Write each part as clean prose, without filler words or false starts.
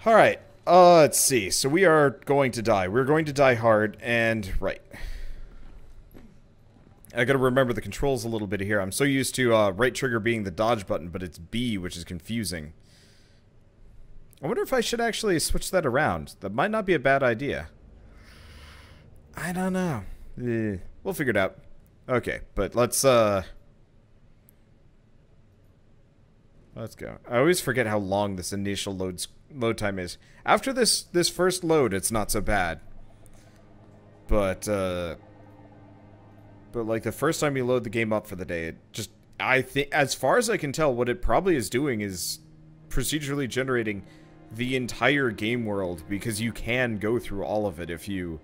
Alright, let's see. So we are going to die. We're going to die hard, and right. I gotta remember the controls a little bit here. I'm so used to right trigger being the dodge button, but it's B, which is confusing. I wonder if I should actually switch that around. That might not be a bad idea. I don't know. We'll figure it out. Okay, but let's go. I always forget how long this initial load time is. After this first load, it's not so bad. But like the first time you load the game up for the day, it just, I think, as far as I can tell, what it probably is doing is procedurally generating the entire game world, because you can go through all of it if you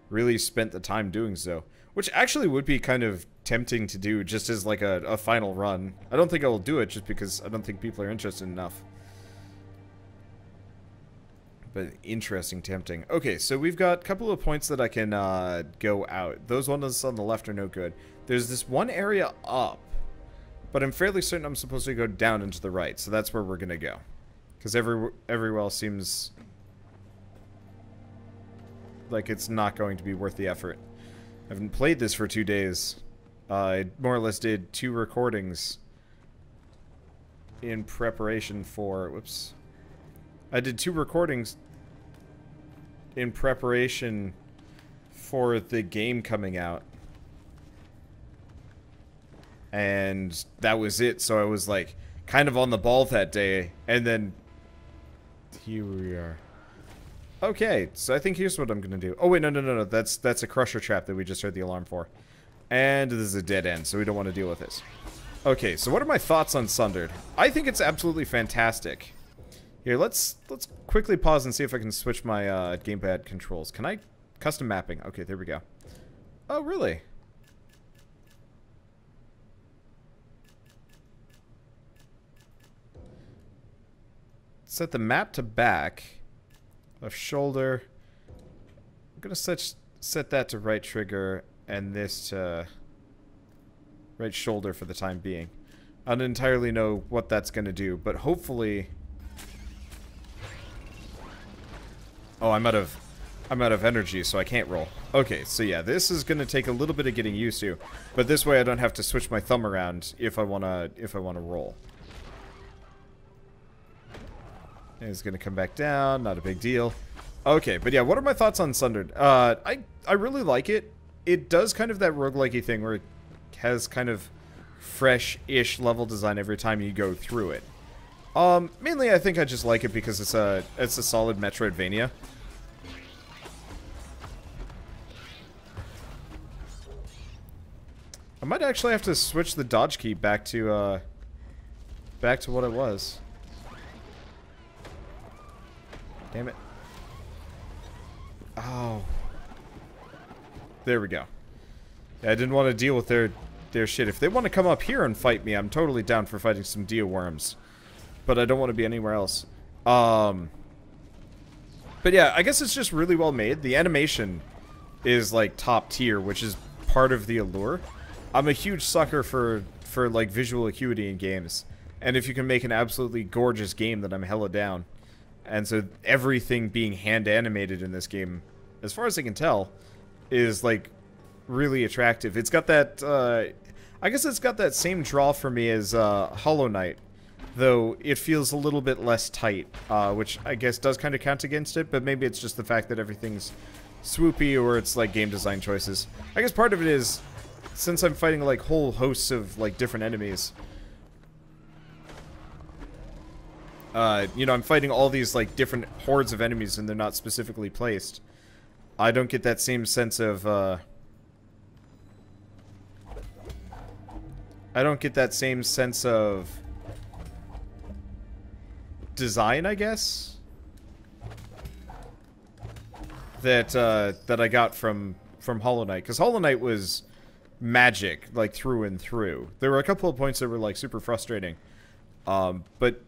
really spent the time doing so. Which actually would be kind of tempting to do just as like a final run. I don't think I will do it just because I don't think people are interested enough. But interesting, tempting. Okay, so we've got a couple of points that I can go out. Those ones on the left are no good. There's this one area up, but I'm fairly certain I'm supposed to go down and to the right, so that's where we're gonna go. Because everywhere else seems like it's not going to be worth the effort. I haven't played this for 2 days. I more or less did 2 recordings in preparation for... Whoops. I did 2 recordings in preparation for the game coming out. And that was it, so I was like kind of on the ball that day, and then here we are. Okay, so I think here's what I'm gonna do. Oh wait, no. That's a crusher trap that we just heard the alarm for. And this is a dead end, so we don't want to deal with this. Okay, so what are my thoughts on Sundered? I think it's absolutely fantastic. Here, let's quickly pause and see if I can switch my gamepad controls. Can I custom mapping? Okay, there we go. Oh, really? Set the map to back. Left shoulder. I'm gonna set that to right trigger and this to right shoulder for the time being. I don't entirely know what that's gonna do, but hopefully... Oh, I'm out of energy, so I can't roll. Okay, so yeah, this is gonna take a little bit of getting used to, but this way I don't have to switch my thumb around if I wanna roll. And it's gonna come back down, not a big deal. Okay, but yeah, what are my thoughts on Sundered? I really like it. It does kind of that roguelike-y thing where it has kind of fresh-ish level design every time you go through it. Mainly I think I just like it because it's a solid metroidvania. I might actually have to switch the dodge key back to what it was. Damn it. Oh. There we go. Yeah, I didn't want to deal with their shit. If they want to come up here and fight me, I'm totally down for fighting some Dio worms. But I don't want to be anywhere else. But yeah, I guess it's just really well made. The animation is like top tier, which is part of the allure. I'm a huge sucker for like visual acuity in games. And if you can make an absolutely gorgeous game, then I'm hella down. And so everything being hand animated in this game, as far as I can tell, is like really attractive. It's got that I guess it's got that same draw for me as Hollow Knight, though it feels a little bit less tight, which I guess does kind of count against it, but maybe it's just the fact that everything's swoopy or it's like game design choices. I guess part of it is, since I'm fighting like whole hosts of like different enemies, you know, I'm fighting all these like different hordes of enemies and they're not specifically placed. I don't get that same sense of design, I guess, that I got from Hollow Knight, because Hollow Knight was magic like through and through. There were a couple of points that were like super frustrating, but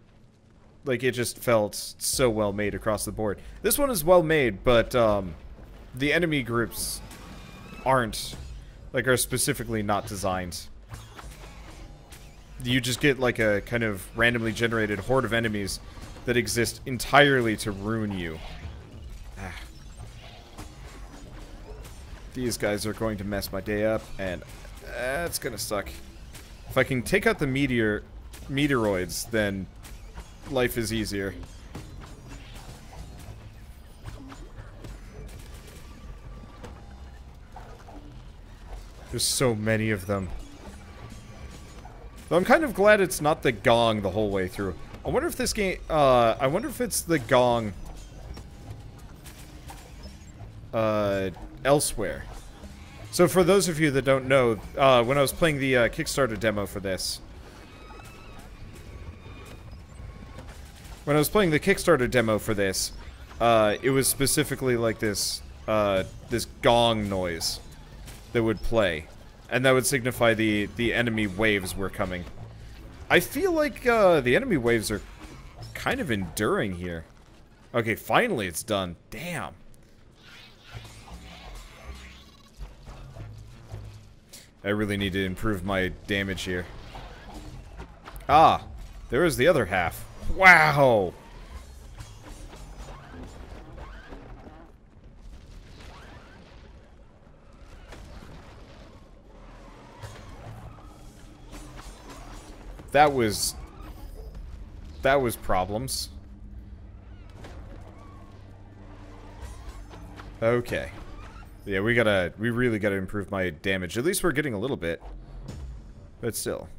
like it just felt so well made across the board. This one is well made, but the enemy groups are specifically not designed. You just get like a kind of randomly generated horde of enemies that exist entirely to ruin you. Ah. These guys are going to mess my day up, and that's gonna suck. If I can take out the meteoroids, then life is easier. There's so many of them. Though I'm kind of glad it's not the gong the whole way through. I wonder if this game, I wonder if it's the gong, elsewhere. So for those of you that don't know, when I was playing the, Kickstarter demo for this, it was specifically like this, this gong noise that would play, and that would signify the enemy waves were coming. I feel like the enemy waves are kind of enduring here. Okay, finally it's done. Damn. I really need to improve my damage here. Ah, there is the other half. Wow. That was problems. Okay. Yeah, we really gotta improve my damage. At least we're getting a little bit. But still.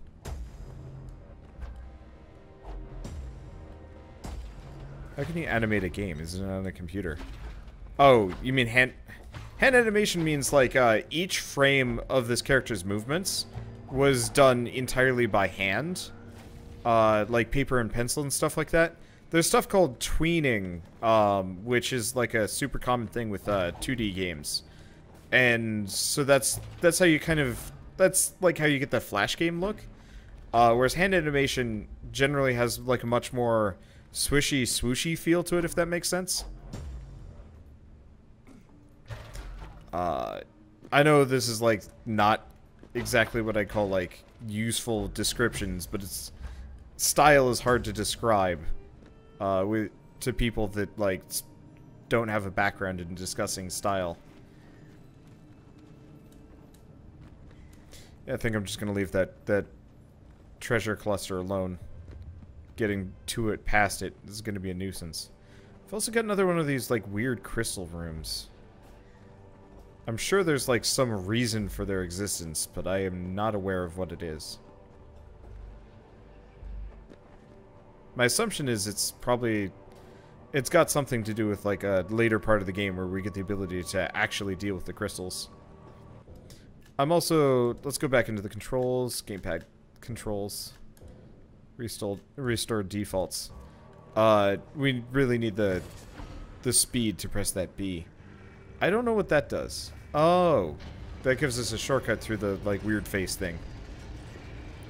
How can you animate a game? Isn't it on a computer? Oh, you mean hand animation means like each frame of this character's movements was done entirely by hand, like paper and pencil and stuff like that. There's stuff called tweening, which is like a super common thing with 2D games, and so that's how you that's like how you get the Flash game look. Whereas hand animation generally has like a much more swishy, swooshy feel to it, if that makes sense. I know this is like not exactly what I call like useful descriptions, but its style is hard to describe to people that like don't have a background in discussing style. Yeah, I think I'm just gonna leave that treasure cluster alone. Getting to it, past it, is gonna be a nuisance. I've also got another one of these like weird crystal rooms. I'm sure there's like some reason for their existence, but I am not aware of what it is. My assumption is it's got something to do with like a later part of the game where we get the ability to actually deal with the crystals. I'm also, let's go back into the controls, gamepad controls, restore defaults. We really need the speed to press that B. I don't know what that does. Oh, that gives us a shortcut through the like weird face thing.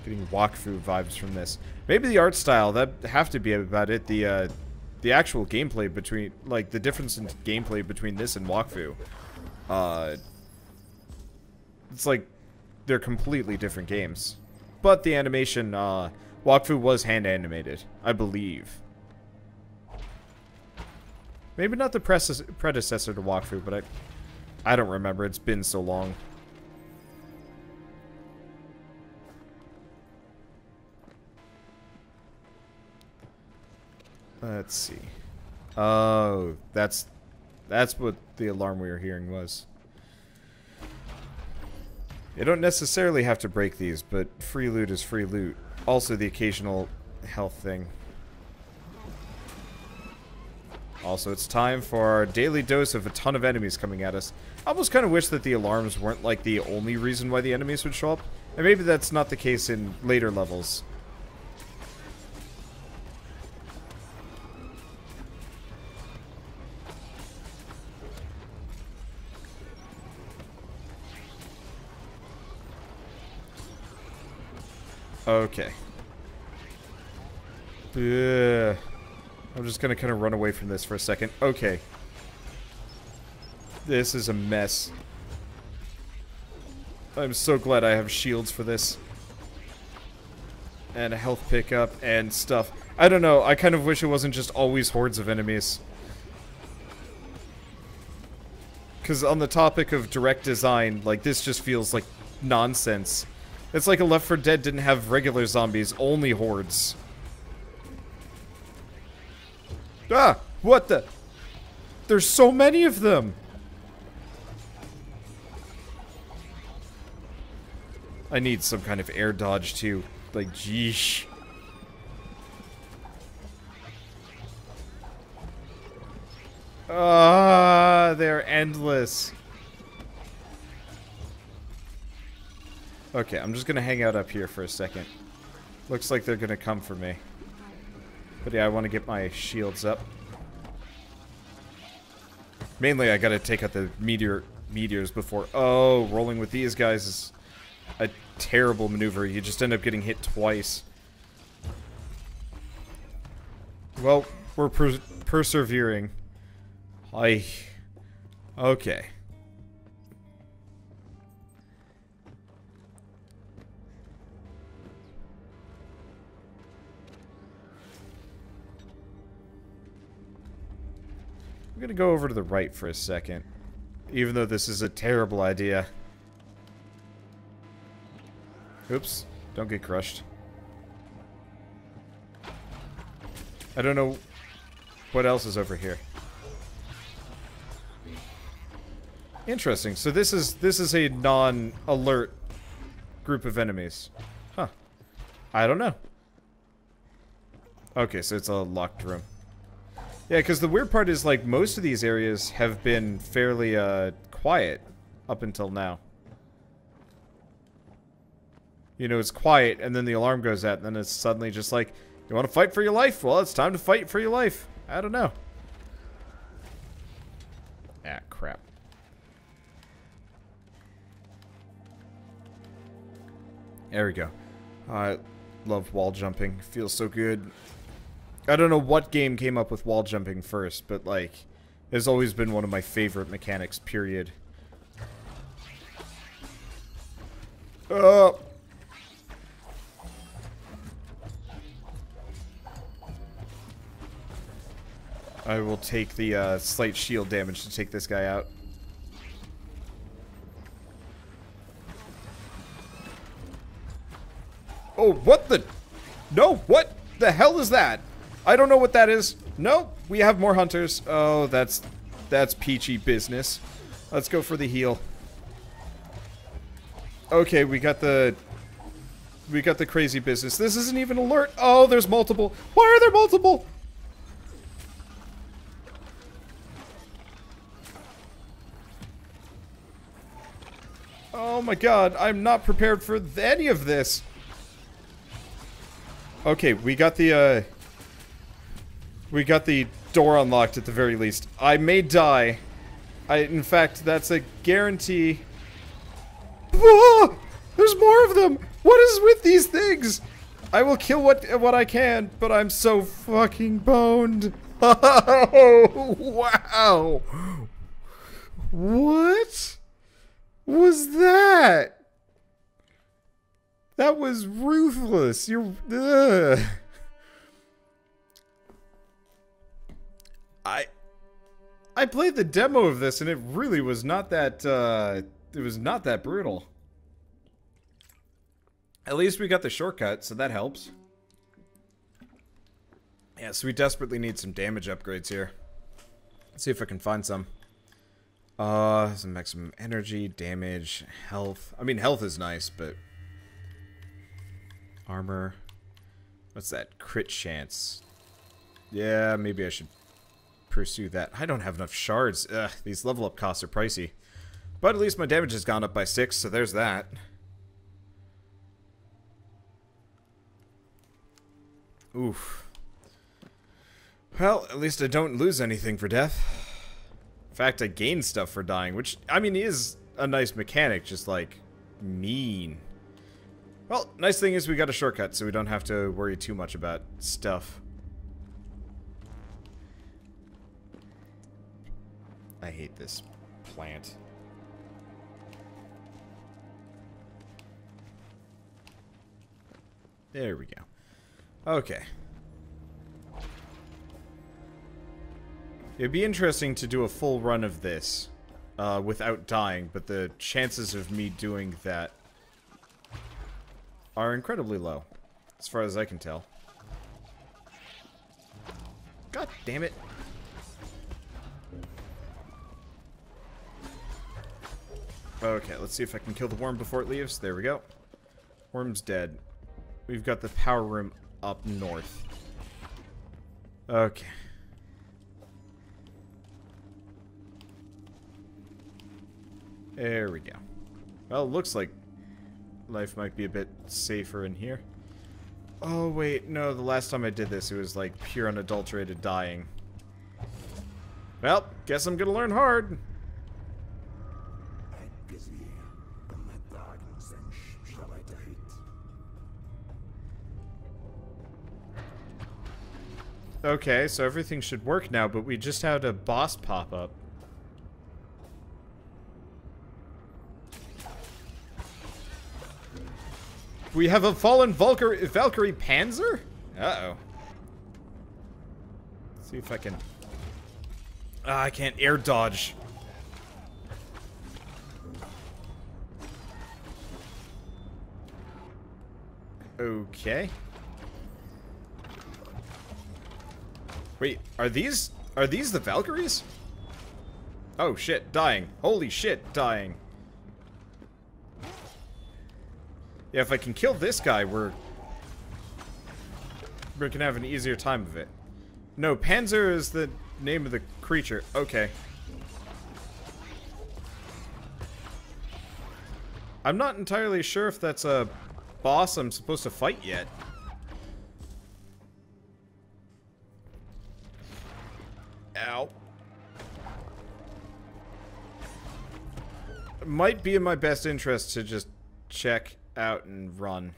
Getting walkthrough vibes from this. Maybe the art style, that have to be about it. The actual gameplay between, like the difference in gameplay between this and walkthrough. It's like they're completely different games. But the animation, walkthrough was hand animated, I believe. Maybe not the predecessor to walkthrough, but I don't remember. It's been so long. Let's see. Oh, that's what the alarm we were hearing was. You don't necessarily have to break these, but free loot is free loot. Also the occasional health thing. Also, it's time for our daily dose of a ton of enemies coming at us. I almost kind of wish that the alarms weren't like the only reason why the enemies would show up. And maybe that's not the case in later levels. Okay. Ugh. I'm just gonna kind of run away from this for a second. Okay. This is a mess. I'm so glad I have shields for this. And a health pickup and stuff. I don't know, I kind of wish it wasn't just always hordes of enemies. Because on the topic of direct design, like, this just feels like nonsense. It's like a Left 4 Dead didn't have regular zombies, only hordes. Ah! What the? There's so many of them! I need some kind of air dodge, too. Like, geesh. Ah, they're endless. Okay, I'm just gonna hang out up here for a second. Looks like they're gonna come for me. But yeah, I want to get my shields up. Mainly, I gotta take out the meteors before... Oh, rolling with these guys is a terrible maneuver. You just end up getting hit twice. Well, we're persevering. Okay. I'm gonna go over to the right for a second. Even though this is a terrible idea. Oops. Don't get crushed. I don't know what else is over here. Interesting. So this is a non-alert group of enemies. Huh. I don't know. Okay, so it's a locked room. Yeah, because the weird part is, like, most of these areas have been fairly, quiet up until now. You know, it's quiet, and then the alarm goes out, and then it's suddenly just like, you want to fight for your life? Well, it's time to fight for your life. I don't know. Ah, crap. There we go. I love wall jumping. Feels so good. I don't know what game came up with wall jumping first, but, like, it's always been one of my favorite mechanics, period. I will take the slight shield damage to take this guy out. Oh, what the? No, what the hell is that? I don't know what that is. No, we have more hunters. Oh, that's peachy business. Let's go for the heal. Okay, we got the crazy business. This isn't even alert. Oh, there's multiple. Why are there multiple? Oh my god, I'm not prepared for any of this. Okay, we got the door unlocked at the very least. I may die. In fact, that's a guarantee. Ah! There's more of them! What is with these things? I will kill what I can, but I'm so fucking boned. Oh, wow! What was that? That was ruthless. You're... Ugh. I played the demo of this and it really was not that, it was not that brutal. At least we got the shortcut, so that helps. Yeah, so we desperately need some damage upgrades here. Let's see if I can find some. Some maximum energy, damage, health. I mean, health is nice, but... Armor. What's that? Crit chance. Yeah, maybe I should pursue that. I don't have enough shards. Ugh, these level up costs are pricey. But at least my damage has gone up by 6, so there's that. Oof. Well, at least I don't lose anything for death. In fact, I gain stuff for dying, which, I mean, is a nice mechanic, just, like, mean. Well, nice thing is we got a shortcut, so we don't have to worry too much about stuff. I hate this plant. There we go. Okay. It'd be interesting to do a full run of this without dying, but the chances of me doing that are incredibly low, as far as I can tell. God damn it. Okay, let's see if I can kill the worm before it leaves. There we go. Worm's dead. We've got the power room up north. Okay. There we go. Well, it looks like life might be a bit safer in here. Oh, wait, no, the last time I did this, it was like pure unadulterated dying. Well, guess I'm gonna learn hard. Okay, so everything should work now, but we just had a boss pop up. We have a fallen Valkyrie Panzer? Uh-oh. Let's see if I can... Ah, I can't air dodge. Okay. Wait, are these the Valkyries? Oh shit, dying. Holy shit, dying. Yeah, if I can kill this guy, we're gonna have an easier time of it. No, Panzer is the name of the creature. Okay. I'm not entirely sure if that's a boss I'm supposed to fight yet. Ow. It might be in my best interest to just check out and run.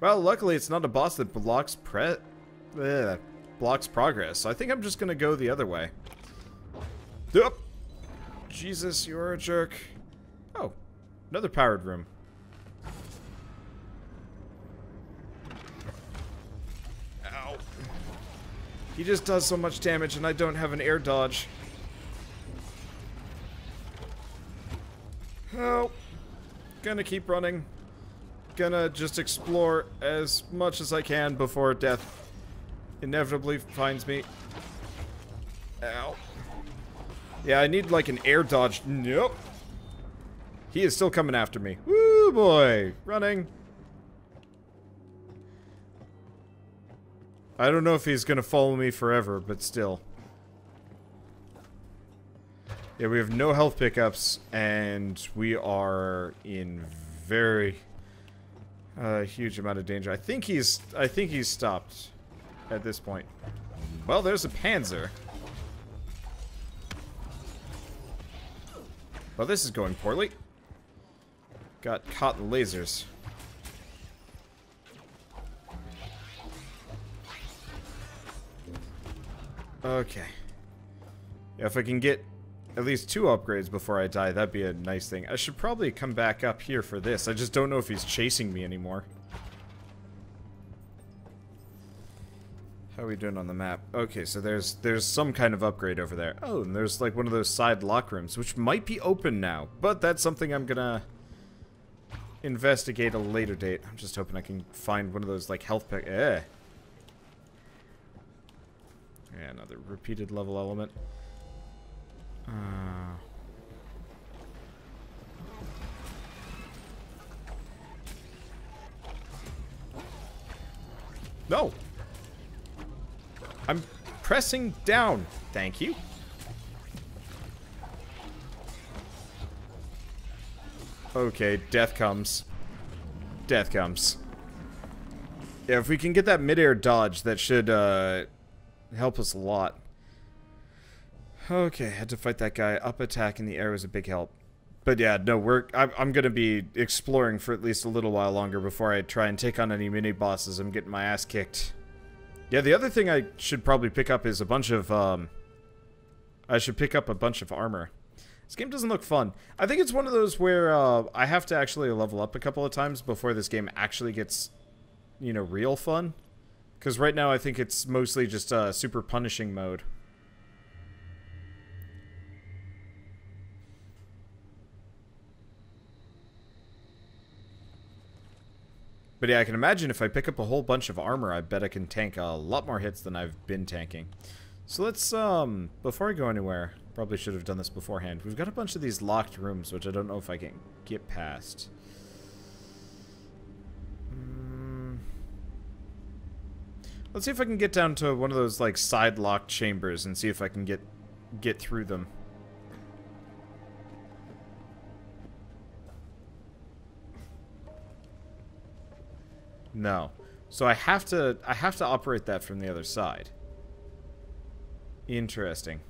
Well, luckily it's not a boss that blocks progress, so I think I'm just gonna go the other way. Yup. Jesus, you're a jerk. Oh, another powered room. Ow. He just does so much damage and I don't have an air dodge. Oh. Gonna keep running. Gonna just explore as much as I can before death inevitably finds me. Ow. Yeah, I need like an air dodge. Nope. He is still coming after me. Woo boy. Running. I don't know if he's gonna follow me forever, but still. Yeah, we have no health pickups, and we are in very huge amount of danger. I think he's stopped at this point. Well, there's a Panzer. Well, this is going poorly. Got caught in lasers. Okay. Yeah, if I can get at least 2 upgrades before I die, that'd be a nice thing. I should probably come back up here for this. I just don't know if he's chasing me anymore. How are we doing on the map? Okay, so there's some kind of upgrade over there. Oh, and there's like one of those side lock rooms, which might be open now. But that's something I'm gonna investigate a later date. I'm just hoping I can find one of those like health pick. Yeah, another repeated level element. No! I'm pressing down. Thank you. Okay, death comes. Death comes. Yeah, if we can get that mid-air dodge, that should help us a lot. Okay, had to fight that guy. Up attack in the air was a big help. But yeah, no, I'm gonna be exploring for at least a little while longer before I try and take on any mini-bosses. I'm getting my ass kicked. Yeah, the other thing I should probably pick up is a bunch of, I should pick up a bunch of armor. This game doesn't look fun. I think it's one of those where, I have to actually level up a couple of times before this game actually gets, you know, real fun. Because right now I think it's mostly just, super punishing mode. But yeah, I can imagine if I pick up a whole bunch of armor, I bet I can tank a lot more hits than I've been tanking. So let's, before I go anywhere, probably should have done this beforehand. We've got a bunch of these locked rooms, which I don't know if I can get past. Let's see if I can get down to one of those, like, side locked chambers and see if I can get through them. No. So I have to operate that from the other side. Interesting.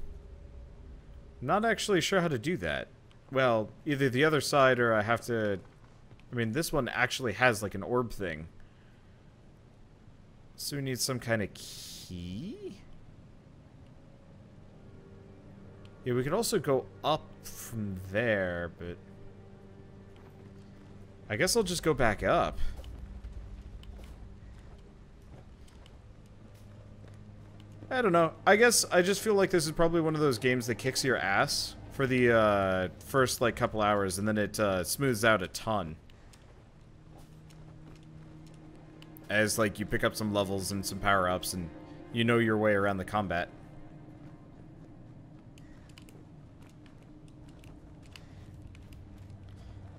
Not actually sure how to do that. Well, either the other side or I have to... I mean, this one actually has, like, an orb thing. So we need some kind of key? Yeah, we could also go up from there, but... I guess I'll just go back up. I don't know. I guess I just feel like this is probably one of those games that kicks your ass for the first, like, couple hours, and then it smooths out a ton. As, like, you pick up some levels and some power-ups, and you know your way around the combat.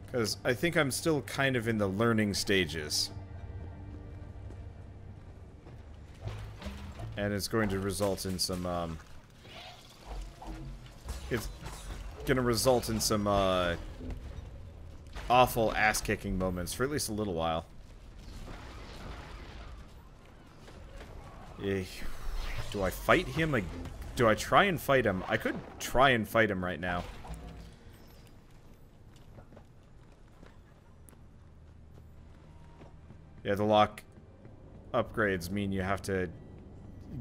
Because I think I'm still kind of in the learning stages. And it's going to result in some, it's gonna result in some, awful ass-kicking moments for at least a little while. Do I fight him? Like, do I try and fight him? I could try and fight him right now. Yeah, the lock upgrades mean you have to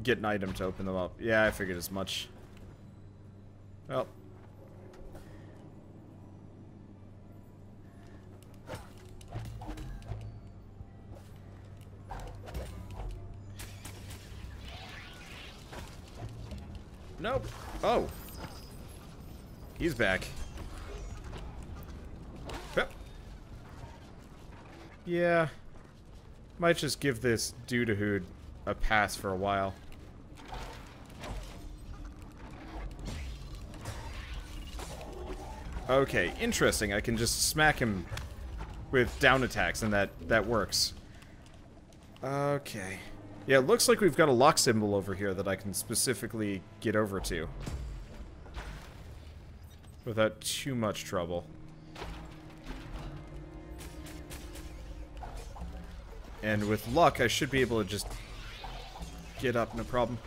get an item to open them up. Yeah, I figured as much. Well. Nope. Oh. He's back. Yep. Yeah. Might just give this dude a pass for a while. Okay, interesting. I can just smack him with down attacks, and that works. Okay. Yeah, it looks like we've got a lock symbol over here that I can specifically get over to. Without too much trouble. And with luck, I should be able to just get up, no problem.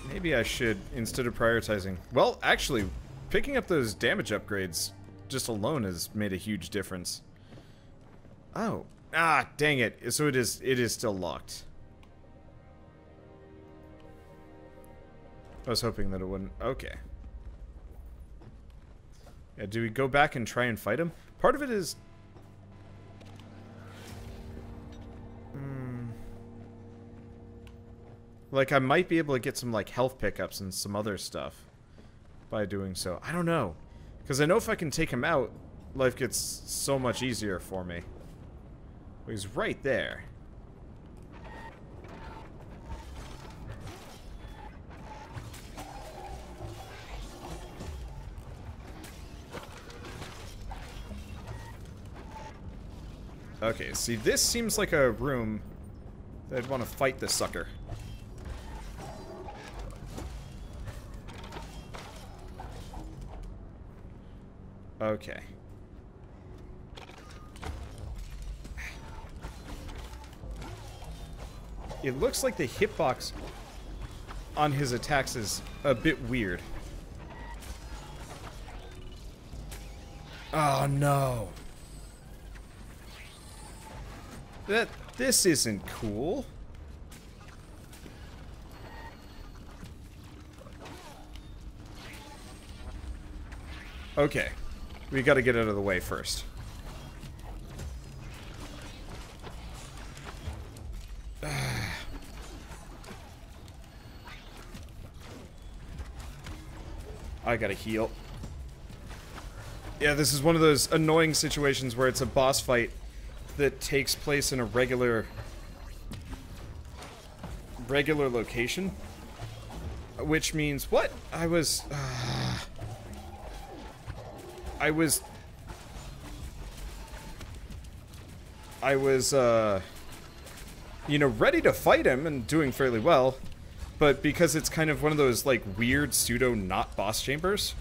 Maybe I should, instead of prioritizing... Well, actually, picking up those damage upgrades just alone has made a huge difference. Oh. Ah, dang it. So it is still locked. I was hoping that it wouldn't. Okay. Yeah, do we go back and try and fight him? Part of it is... Like, I might be able to get some, like, health pickups and some other stuff by doing so. I don't know. Because I know if I can take him out, life gets so much easier for me. Well, he's right there. Okay, see, this seems like a room that I'd want to fight this sucker. Okay. It looks like the hitbox on his attacks is a bit weird. Oh no. This isn't cool. Okay. We gotta get out of the way first. I gotta heal. Yeah, this is one of those annoying situations where it's a boss fight, that takes place in a regular location. Which means, what? I was, you know, ready to fight him and doing fairly well, but because it's kind of one of those, like, weird pseudo not boss chambers,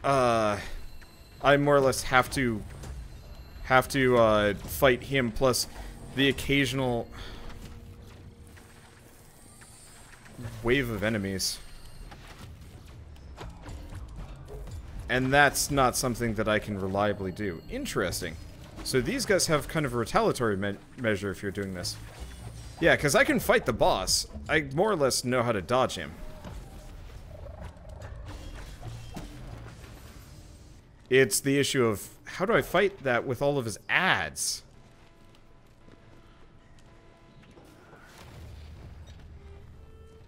I more or less have to fight him plus the occasional wave of enemies. And that's not something that I can reliably do. Interesting. So these guys have kind of a retaliatory measure if you're doing this. Yeah, because I can fight the boss. I more or less know how to dodge him. It's the issue of, how do I fight that with all of his ads?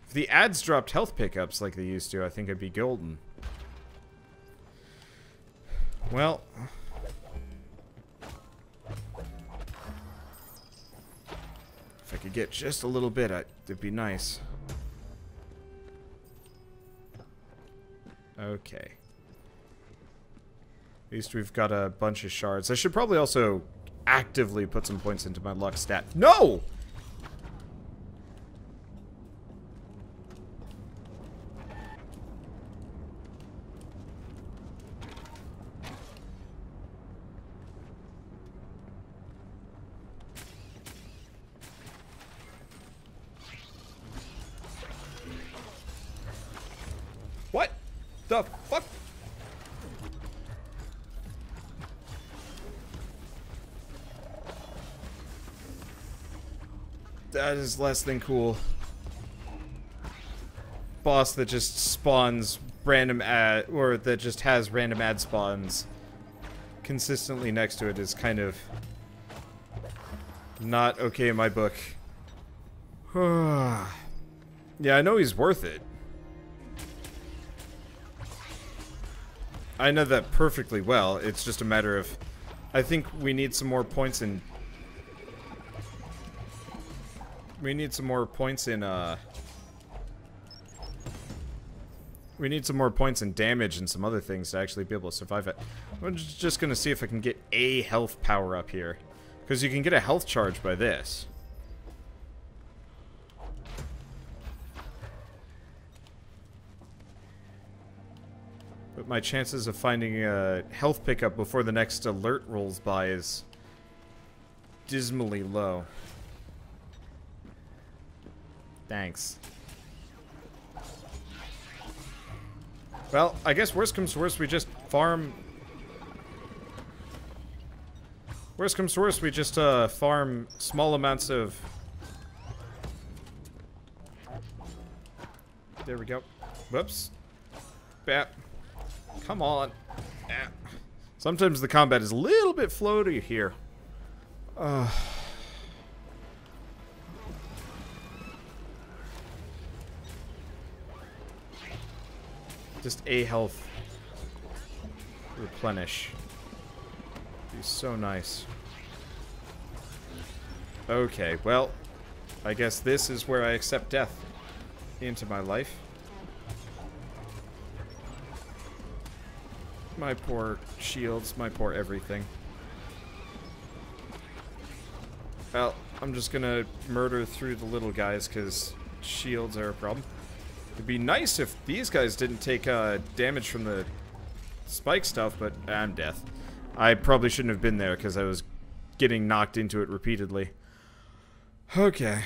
If the ads dropped health pickups like they used to, I think I'd be golden. Well, if I could get just a little bit, it'd be nice. Okay. At least we've got a bunch of shards. I should probably also actively put some points into my luck stat. No! What the fuck? That is less than cool. Boss that just spawns random ad, or that just has random ad spawns consistently next to it is kind of not okay in my book. Yeah, I know he's worth it. I know that perfectly well. It's just a matter of, I think we need some more points in. We need some more points in, we need some more points in damage and some other things to actually be able to survive it. I'm just gonna see if I can get a health power up here. Because you can get a health charge by this. But my chances of finding a health pickup before the next alert rolls by is dismally low. Thanks. Well, I guess worst comes to worst, we just farm... Worst comes to worst, we just farm small amounts of... There we go. Whoops. Bap. Come on. Sometimes the combat is a little bit floaty here. Just a health replenish. Be so nice. Okay, well, I guess this is where I accept death into my life. My poor shields, my poor everything. Well, I'm just gonna murder through the little guys because shields are a problem. It'd be nice if these guys didn't take damage from the spike stuff, but I'm death. I probably shouldn't have been there because I was getting knocked into it repeatedly. Okay.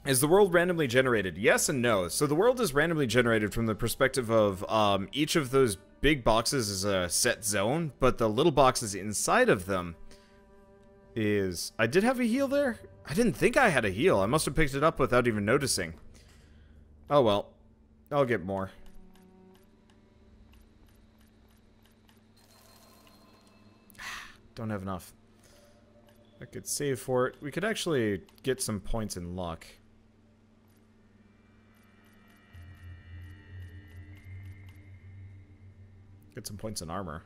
Is the world randomly generated? Yes and no. So the world is randomly generated from the perspective of each of those big boxes is a set zone, but the little boxes inside of them is... I did have a heal there? I didn't think I had a heal. I must have picked it up without even noticing. Oh well, I'll get more. Don't have enough. I could save for it. We could actually get some points in luck. Get some points in armor.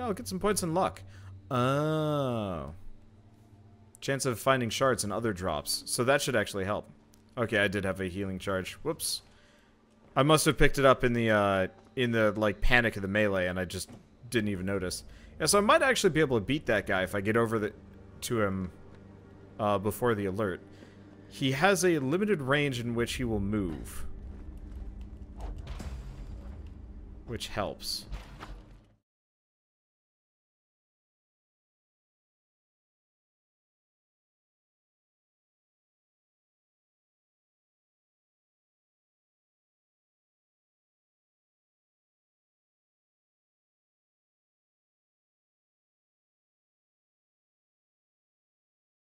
Yeah, I'll get some points in luck. Oh. Chance of finding shards and other drops. So that should actually help. Okay, I did have a healing charge. Whoops. I must have picked it up in the like panic of the melee, and I just didn't even notice. Yeah, so I might actually be able to beat that guy if I get over to him before the alert. He has a limited range in which he will move, which helps.